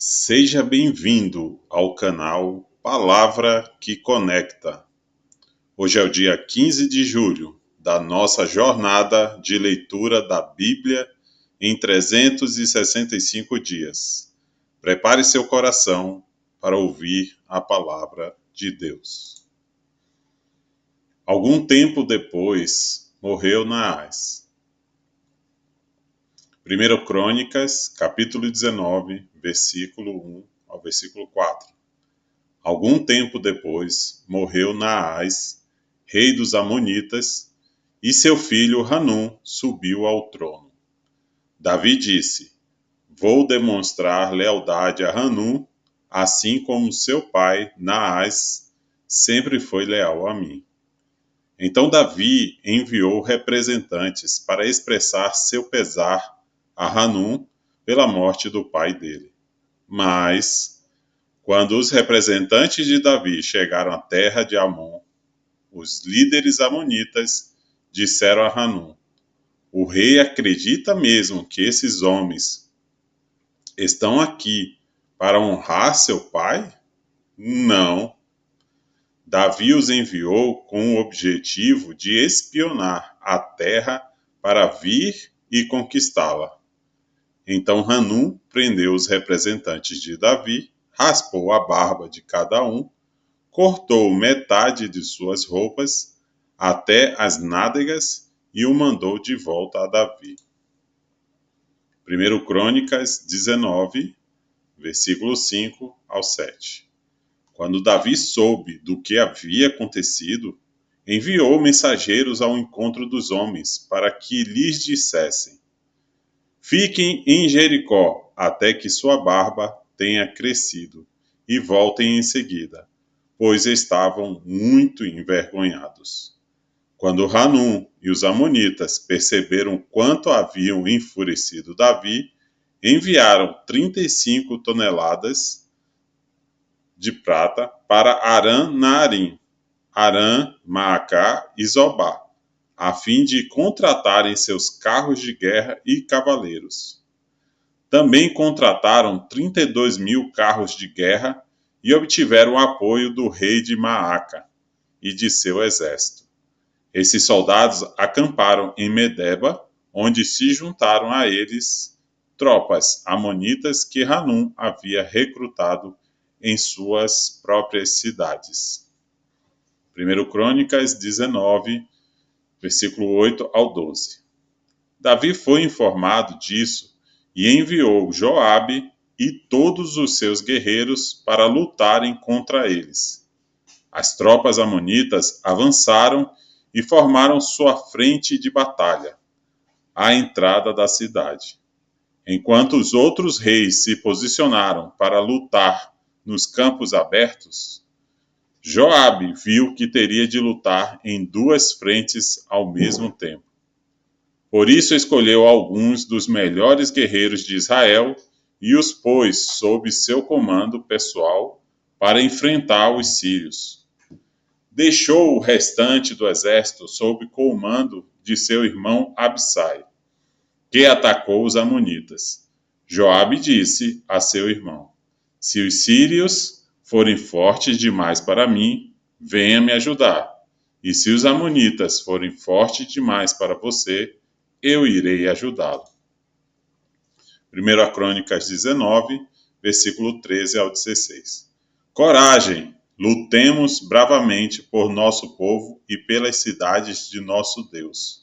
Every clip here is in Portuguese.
Seja bem-vindo ao canal Palavra que Conecta. Hoje é o dia 15 de julho da nossa jornada de leitura da Bíblia em 365 dias. Prepare seu coração para ouvir a palavra de Deus. Algum tempo depois, morreu Naás. 1 Crônicas, capítulo 19, versículo 1 ao versículo 4. Algum tempo depois, morreu Naás, rei dos Amonitas, e seu filho Hanum subiu ao trono. Davi disse: Vou demonstrar lealdade a Hanum, assim como seu pai, Naás, sempre foi leal a mim. Então Davi enviou representantes para expressar seu pesar a Hanum pela morte do pai dele. Mas, quando os representantes de Davi chegaram à terra de Amon, os líderes amonitas disseram a Hanum: O rei acredita mesmo que esses homens estão aqui para honrar seu pai? Não. Davi os enviou com o objetivo de espionar a terra para vir e conquistá-la. Então Hanum prendeu os representantes de Davi, raspou a barba de cada um, cortou metade de suas roupas até as nádegas e o mandou de volta a Davi. 1 Crônicas 19, versículos 5 ao 7. Quando Davi soube do que havia acontecido, enviou mensageiros ao encontro dos homens para que lhes dissessem: Fiquem em Jericó até que sua barba tenha crescido e voltem em seguida, pois estavam muito envergonhados. Quando Hanum e os amonitas perceberam quanto haviam enfurecido Davi, enviaram 35 toneladas de prata para Aram-Naarim, Aram-Maacá e Zobá, a fim de contratarem seus carros de guerra e cavaleiros. Também contrataram 32 mil carros de guerra e obtiveram o apoio do rei de Maaca e de seu exército. Esses soldados acamparam em Medeba, onde se juntaram a eles tropas amonitas que Hanum havia recrutado em suas próprias cidades. 1 Crônicas 19, versículo 8 ao 12. Davi foi informado disso e enviou Joabe e todos os seus guerreiros para lutarem contra eles. As tropas amonitas avançaram e formaram sua frente de batalha, à entrada da cidade. Enquanto os outros reis se posicionaram para lutar nos campos abertos, Joabe viu que teria de lutar em duas frentes ao mesmo tempo. Por isso escolheu alguns dos melhores guerreiros de Israel e os pôs sob seu comando pessoal para enfrentar os sírios. Deixou o restante do exército sob comando de seu irmão Absai, que atacou os amonitas. Joabe disse a seu irmão: Se os sírios forem fortes demais para mim, venha me ajudar. E se os amonitas forem fortes demais para você, eu irei ajudá-lo. 1 Crônicas 19, versículo 13 ao 16. Coragem! Lutemos bravamente por nosso povo e pelas cidades de nosso Deus,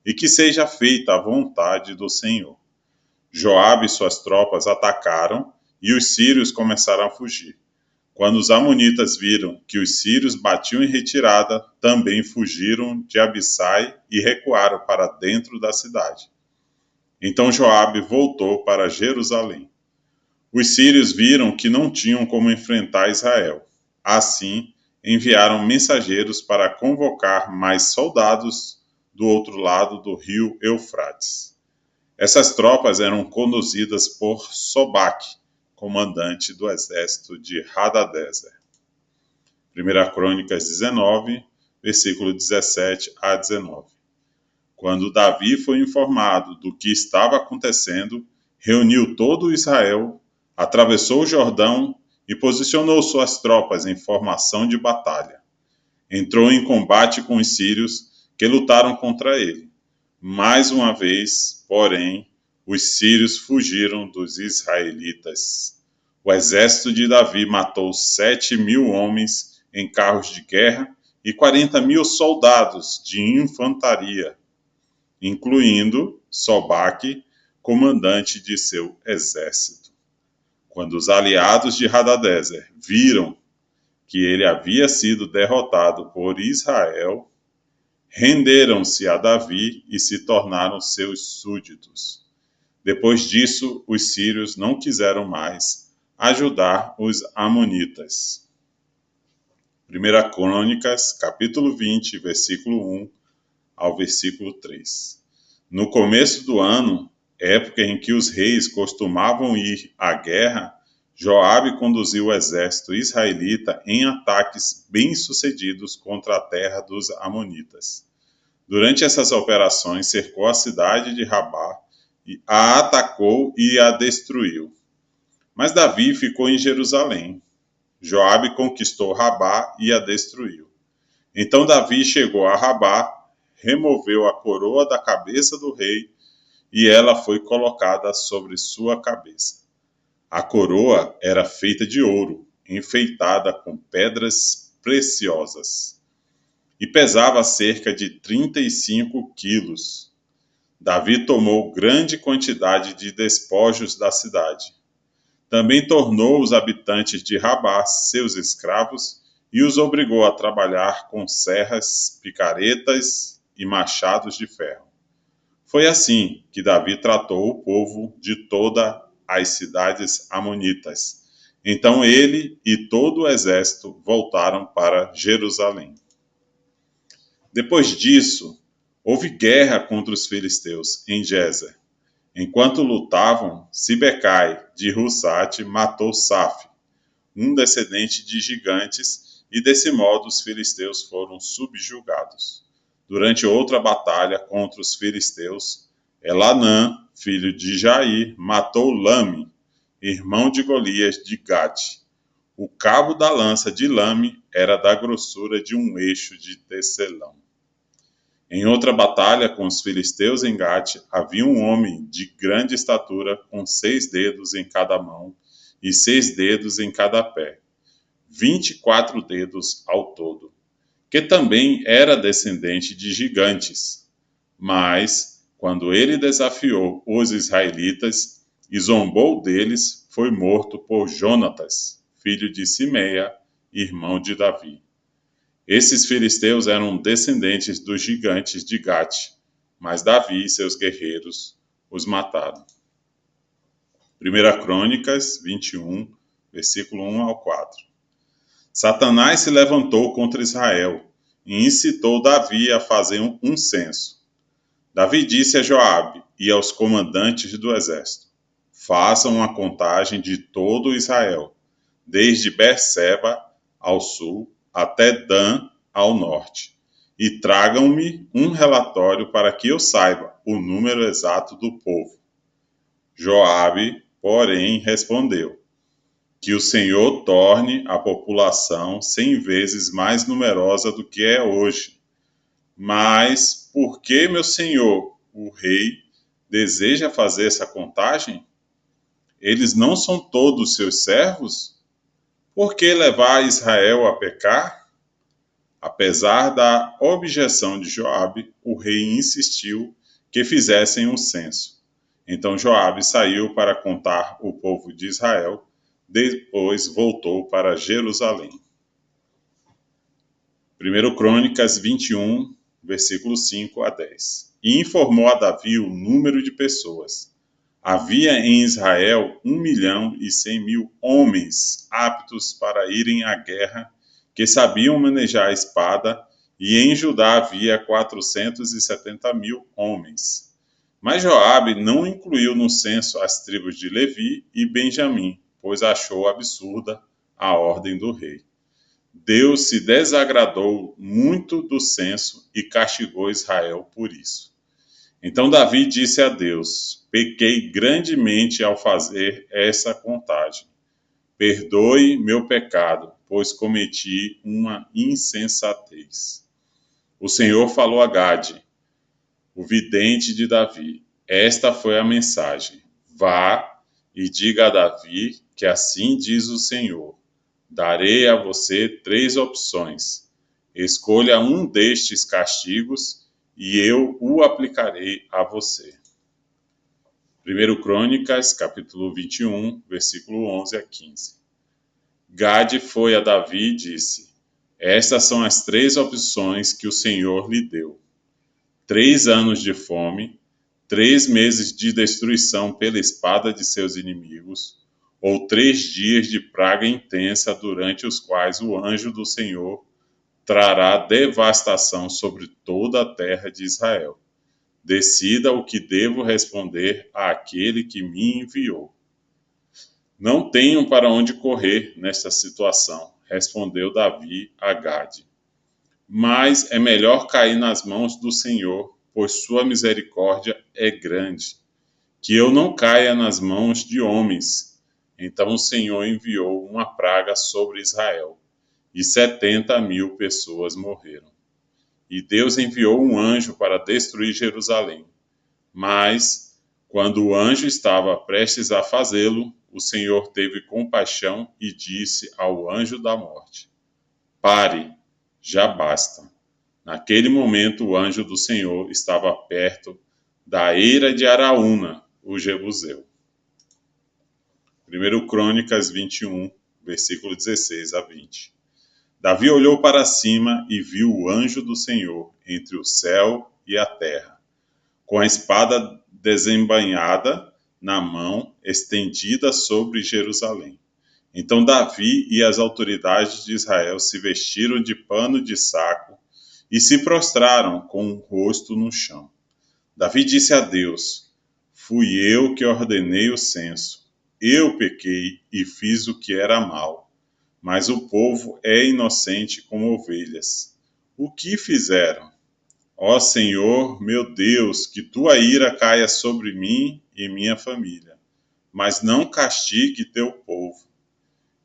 e que seja feita a vontade do Senhor. Joabe e suas tropas atacaram, e os sírios começaram a fugir. Quando os amonitas viram que os sírios batiam em retirada, também fugiram de Abissai e recuaram para dentro da cidade. Então Joabe voltou para Jerusalém. Os sírios viram que não tinham como enfrentar Israel. Assim, enviaram mensageiros para convocar mais soldados do outro lado do rio Eufrates. Essas tropas eram conduzidas por Sobaque, comandante do exército de Hadadezer. 1 Crônicas 19, versículo 17 a 19. Quando Davi foi informado do que estava acontecendo, reuniu todo Israel atravessou o Jordão e posicionou suas tropas em formação de batalha. Entrou em combate com os sírios que lutaram contra ele. Mais uma vez, porém, os sírios fugiram dos israelitas. O exército de Davi matou 7.000 homens em carros de guerra e 40.000 soldados de infantaria, incluindo Sobaque, comandante de seu exército. Quando os aliados de Hadadezer viram que ele havia sido derrotado por Israel, renderam-se a Davi e se tornaram seus súditos. Depois disso, os sírios não quiseram mais ajudar os amonitas. 1 Crônicas, capítulo 20, versículo 1 ao versículo 3. No começo do ano, época em que os reis costumavam ir à guerra, Joabe conduziu o exército israelita em ataques bem-sucedidos contra a terra dos amonitas. Durante essas operações, cercou a cidade de Rabá, a atacou e a destruiu. Mas Davi ficou em Jerusalém. Joabe conquistou Rabá e a destruiu. Então Davi chegou a Rabá, removeu a coroa da cabeça do rei e ela foi colocada sobre sua cabeça. A coroa era feita de ouro, enfeitada com pedras preciosas, e pesava cerca de 35 quilos. Davi tomou grande quantidade de despojos da cidade. Também tornou os habitantes de Rabá seus escravos e os obrigou a trabalhar com serras, picaretas e machados de ferro. Foi assim que Davi tratou o povo de todas as cidades amonitas. Então ele e todo o exército voltaram para Jerusalém. Depois disso, houve guerra contra os filisteus em Gezer. Enquanto lutavam, Sibecai de Hussate matou Saf, um descendente de gigantes, e desse modo os filisteus foram subjugados. Durante outra batalha contra os filisteus, Elanã, filho de Jair, matou Lame, irmão de Golias de Gate. O cabo da lança de Lame era da grossura de um eixo de tecelão. Em outra batalha com os filisteus em Gate, havia um homem de grande estatura, com 6 dedos em cada mão e 6 dedos em cada pé, 24 dedos ao todo, que também era descendente de gigantes. Mas, quando ele desafiou os israelitas e zombou deles, foi morto por Jonatas, filho de Simeia, irmão de Davi. Esses filisteus eram descendentes dos gigantes de Gate, mas Davi e seus guerreiros os mataram. 1 Crônicas 21, versículo 1 ao 4. Satanás se levantou contra Israel e incitou Davi a fazer um censo. Davi disse a Joabe e aos comandantes do exército: façam uma contagem de todo Israel, desde Berseba ao sul até Dan ao norte, e tragam-me um relatório para que eu saiba o número exato do povo. Joabe, porém, respondeu: que o Senhor torne a população 100 vezes mais numerosa do que é hoje. Mas por que meu senhor, o rei, deseja fazer essa contagem? Eles não são todos seus servos? Por que levar Israel a pecar? Apesar da objeção de Joabe, o rei insistiu que fizessem um censo. Então Joabe saiu para contar o povo de Israel. Depois voltou para Jerusalém. 1 Crônicas 21, versículos 5 a 10. E informou a Davi o número de pessoas. Havia em Israel 1.100.000 homens aptos para irem à guerra, que sabiam manejar a espada, e em Judá havia 470.000 homens. Mas Joabe não incluiu no censo as tribos de Levi e Benjamim, pois achou absurda a ordem do rei. Deus se desagradou muito do censo e castigou Israel por isso. Então Davi disse a Deus: pequei grandemente ao fazer essa contagem. Perdoe meu pecado, pois cometi uma insensatez. O Senhor falou a Gade, o vidente de Davi. Esta foi a mensagem. Vá e diga a Davi que assim diz o Senhor. Darei a você 3 opções. Escolha um destes castigos e eu o aplicarei a você. 1 Crônicas, capítulo 21, versículo 11 a 15. Gade foi a Davi e disse: Estas são as 3 opções que o Senhor lhe deu. 3 anos de fome, 3 meses de destruição pela espada de seus inimigos, ou 3 dias de praga intensa durante os quais o anjo do Senhor trará devastação sobre toda a terra de Israel. Decida o que devo responder àquele que me enviou. Não tenho para onde correr nesta situação, respondeu Davi a Gade. Mas é melhor cair nas mãos do Senhor, pois sua misericórdia é grande. Que eu não caia nas mãos de homens. Então o Senhor enviou uma praga sobre Israel, e 70.000 pessoas morreram. E Deus enviou um anjo para destruir Jerusalém. Mas, quando o anjo estava prestes a fazê-lo, o Senhor teve compaixão e disse ao anjo da morte: Pare, já basta. Naquele momento, o anjo do Senhor estava perto da eira de Araúna, o Jebuseu. 1 Crônicas 21, versículo 16 a 20. Davi olhou para cima e viu o anjo do Senhor entre o céu e a terra, com a espada desembainhada na mão, estendida sobre Jerusalém. Então Davi e as autoridades de Israel se vestiram de pano de saco e se prostraram com o rosto no chão. Davi disse a Deus: Fui eu que ordenei o censo. Eu pequei e fiz o que era mal. Mas o povo é inocente como ovelhas. O que fizeram? Ó Senhor, meu Deus, que tua ira caia sobre mim e minha família, mas não castigue teu povo.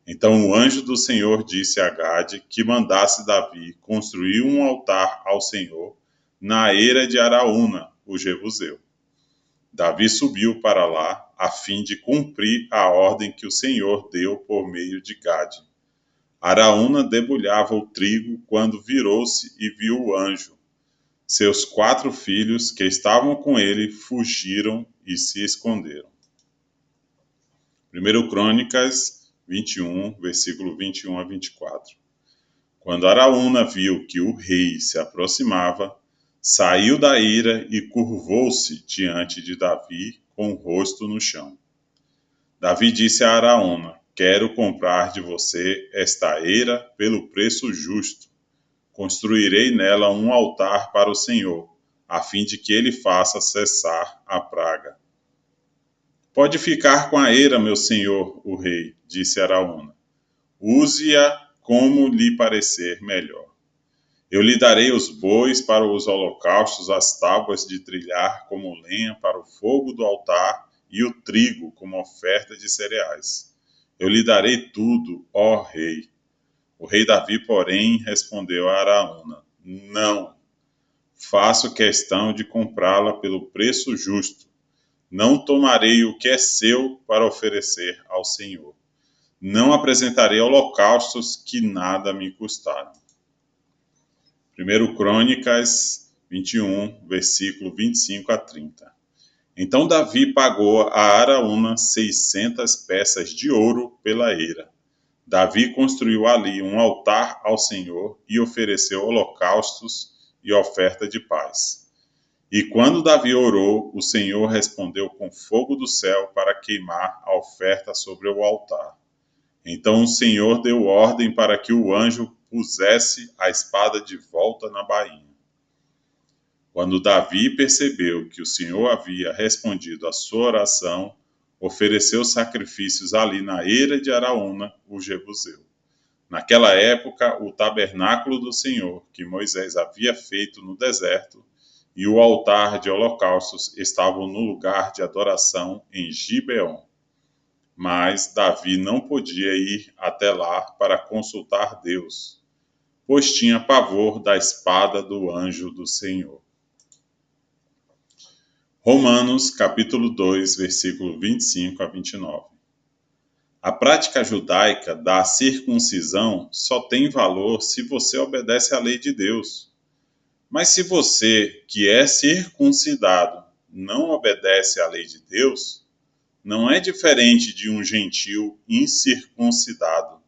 Então o anjo do Senhor disse a Gade que mandasse Davi construir um altar ao Senhor na eira de Araúna, o Jebuseu. Davi subiu para lá a fim de cumprir a ordem que o Senhor deu por meio de Gade. Araúna debulhava o trigo quando virou-se e viu o anjo. Seus 4 filhos que estavam com ele fugiram e se esconderam. 1 Crônicas 21, versículo 21 a 24. Quando Araúna viu que o rei se aproximava, saiu da ira e curvou-se diante de Davi com o rosto no chão. Davi disse a Araúna: Quero comprar de você esta eira pelo preço justo. Construirei nela um altar para o Senhor, a fim de que ele faça cessar a praga. Pode ficar com a eira, meu senhor, o rei, disse Araúna. Use-a como lhe parecer melhor. Eu lhe darei os bois para os holocaustos, as tábuas de trilhar como lenha para o fogo do altar e o trigo como oferta de cereais. Eu lhe darei tudo, ó rei. O rei Davi, porém, respondeu a Araúna: Não, faço questão de comprá-la pelo preço justo. Não tomarei o que é seu para oferecer ao Senhor. Não apresentarei holocaustos que nada me custaram. 1 Crônicas 21, versículo 25 a 30. Então Davi pagou a Araúna 600 peças de ouro pela eira. Davi construiu ali um altar ao Senhor e ofereceu holocaustos e oferta de paz. E quando Davi orou, o Senhor respondeu com fogo do céu para queimar a oferta sobre o altar. Então o Senhor deu ordem para que o anjo pusesse a espada de volta na bainha. Quando Davi percebeu que o Senhor havia respondido à sua oração, ofereceu sacrifícios ali na eira de Araúna, o Jebuseu. Naquela época, o tabernáculo do Senhor, que Moisés havia feito no deserto, e o altar de holocaustos estavam no lugar de adoração em Gibeon. Mas Davi não podia ir até lá para consultar Deus, pois tinha pavor da espada do anjo do Senhor. Romanos capítulo 2, versículo 25 a 29. A prática judaica da circuncisão só tem valor se você obedece à lei de Deus. Mas se você, que é circuncidado, não obedece à lei de Deus, não é diferente de um gentio incircuncidado.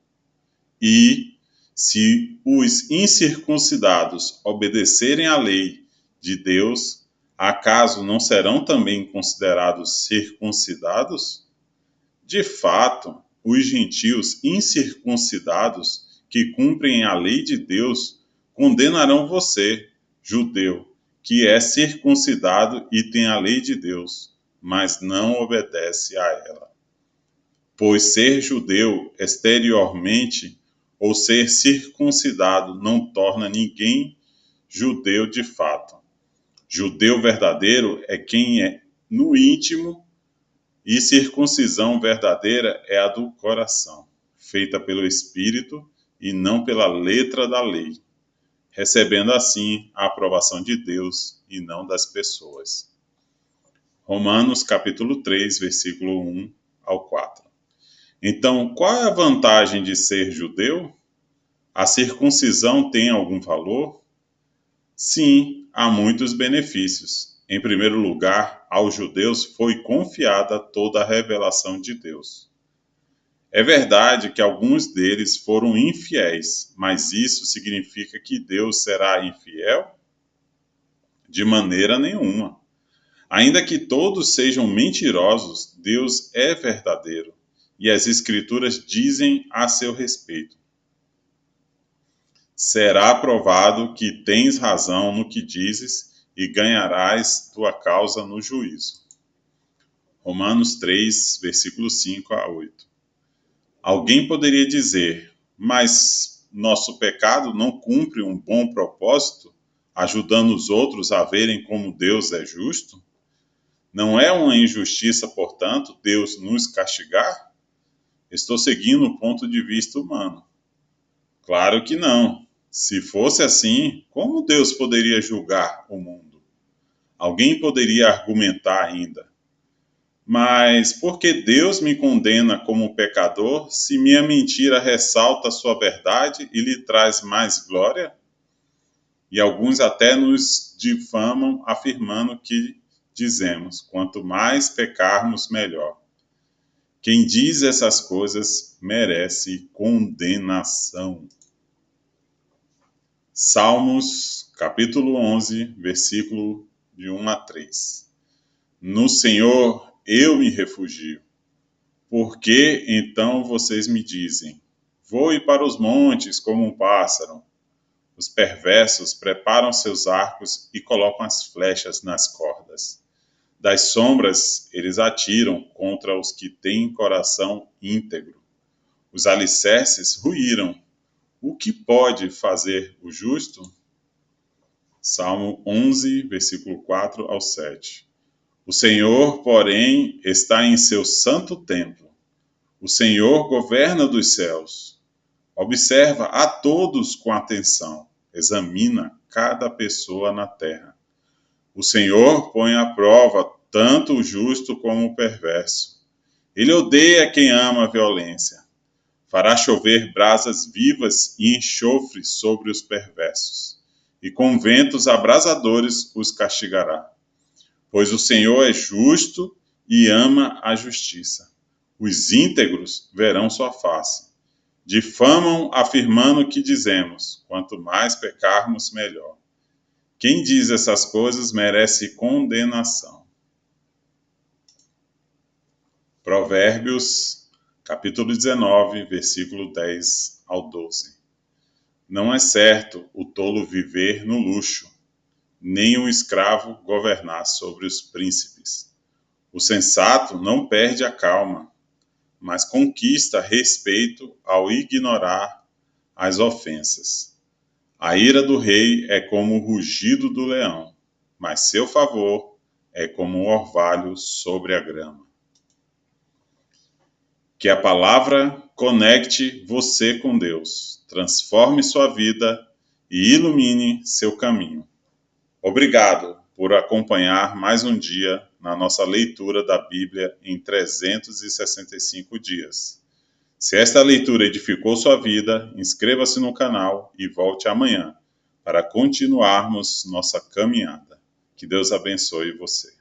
E, se os incircuncidados obedecerem à lei de Deus, acaso não serão também considerados circuncidados? De fato, os gentios incircuncidados que cumprem a lei de Deus condenarão você, judeu, que é circuncidado e tem a lei de Deus, mas não obedece a ela. Pois ser judeu exteriormente ou ser circuncidado não torna ninguém judeu de fato. Judeu verdadeiro é quem é no íntimo, e circuncisão verdadeira é a do coração, feita pelo Espírito e não pela letra da lei, recebendo assim a aprovação de Deus e não das pessoas. Romanos capítulo 3, versículo 1 ao 4. Então, qual é a vantagem de ser judeu? A circuncisão tem algum valor? Sim, há muitos benefícios. Em primeiro lugar, aos judeus foi confiada toda a revelação de Deus. É verdade que alguns deles foram infiéis, mas isso significa que Deus será infiel? De maneira nenhuma. Ainda que todos sejam mentirosos, Deus é verdadeiro, e as Escrituras dizem a seu respeito: será provado que tens razão no que dizes e ganharás tua causa no juízo. Romanos 3, versículos 5 a 8. Alguém poderia dizer, mas nosso pecado não cumpre um bom propósito, ajudando os outros a verem como Deus é justo? Não é uma injustiça, portanto, Deus nos castigar? Estou seguindo o ponto de vista humano. Claro que não. Se fosse assim, como Deus poderia julgar o mundo? Alguém poderia argumentar ainda: mas por que Deus me condena como pecador se minha mentira ressalta sua verdade e lhe traz mais glória? E alguns até nos difamam afirmando que dizemos: quanto mais pecarmos, melhor. Quem diz essas coisas merece condenação. Salmos, capítulo 11, versículo de 1 a 3. No Senhor eu me refugio. Por que então vocês me dizem: voe para os montes como um pássaro? Os perversos preparam seus arcos e colocam as flechas nas cordas. Das sombras eles atiram contra os que têm coração íntegro. Os alicerces ruíram. O que pode fazer o justo? Salmo 11, versículo 4 ao 7. O Senhor, porém, está em seu santo templo. O Senhor governa dos céus. Observa a todos com atenção. Examina cada pessoa na terra. O Senhor põe à prova tanto o justo como o perverso. Ele odeia quem ama a violência. Fará chover brasas vivas e enxofre sobre os perversos, e com ventos abrasadores os castigará. Pois o Senhor é justo e ama a justiça. Os íntegros verão sua face. Difamam afirmando que dizemos: quanto mais pecarmos, melhor. Quem diz essas coisas merece condenação. Provérbios capítulo 19, versículo 10 ao 12. Não é certo o tolo viver no luxo, nem o escravo governar sobre os príncipes. O sensato não perde a calma, mas conquista respeito ao ignorar as ofensas. A ira do rei é como o rugido do leão. mas seu favor é como um orvalho sobre a grama. Que a palavra conecte você com Deus, transforme sua vida e ilumine seu caminho. Obrigado por acompanhar mais um dia na nossa leitura da Bíblia em 365 dias. Se esta leitura edificou sua vida, inscreva-se no canal e volte amanhã para continuarmos nossa caminhada. Que Deus abençoe você.